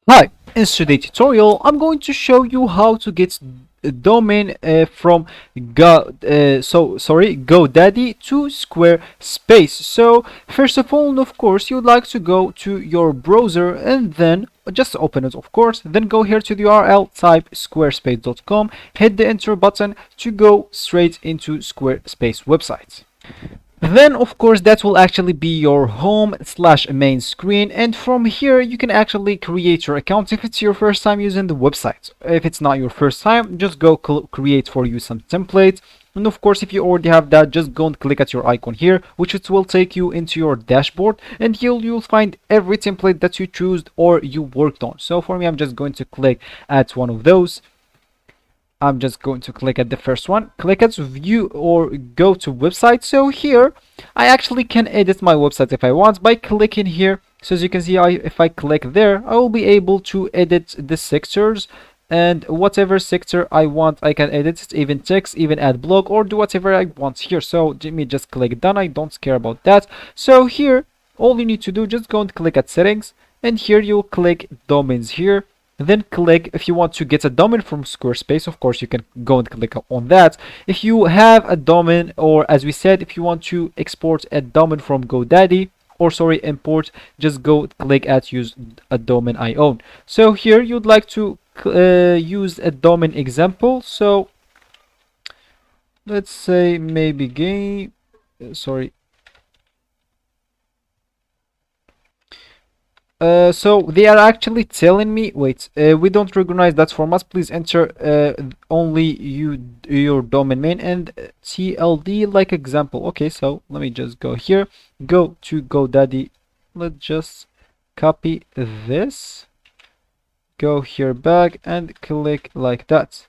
Hi, in today's tutorial, I'm going to show you how to get a domain from GoDaddy to Squarespace. So first of all, of course, you'd like to go to your browser and then just open it, of course. Then go here to the URL, type squarespace.com, hit the enter button to go straight into Squarespace website. Then of course that will actually be your home slash main screen, and from here you can actually create your account if it's your first time using the website. If it's not your first time, just go create for you some templates. And of course, if you already have that, just go and click at your icon here, which it will take you into your dashboard, and here you'll find every template that you choose or you worked on. So for me, I'm just going to click at one of those. I'm just going to click at the first one, click at view or go to website. So here I actually can edit my website if I want by clicking here. So as you can see, if I click there, I will be able to edit the sectors, and whatever sector I want I can edit it, even text, even add blog, or do whatever I want here. So let me just click done. I don't care about that. So here all you need to do, just go and click at settings, and here you'll click domains here. Then click if you want to get a domain from Squarespace. Of course, you can go and click on that. If you have a domain, or as we said, if you want to export a domain from GoDaddy, or sorry, import, just go click at use a domain I own. So here you'd like to use a domain example. So let's say maybe game, sorry. So they are actually telling me, wait, we don't recognize that format. Please enter only your domain name and TLD like example. Okay, so let me just go here, go to GoDaddy. Let's just copy this, go here back and click like that.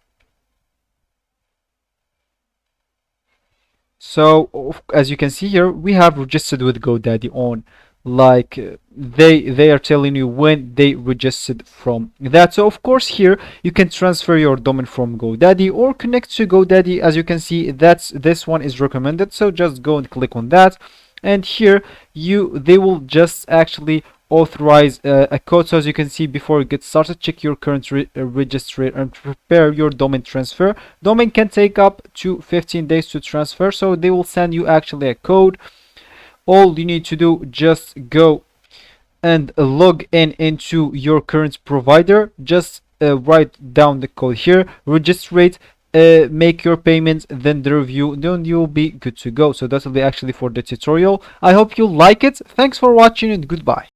So as you can see here, we have registered with GoDaddy on, like they are telling you when they registered from that. So of course here you can transfer your domain from GoDaddy or connect to GoDaddy. As you can see, this one is recommended, so just go and click on that, and here they will just actually authorize a code. So as you can see, before you get started, check your current registry and prepare your domain transfer. Domain can take up to 15 days to transfer, so they will send you actually a code. All you need to do, just go and log in into your current provider. Just write down the code here, register it, make your payments, then the review, then you'll be good to go. So that will be actually for the tutorial. I hope you like it. Thanks for watching and goodbye.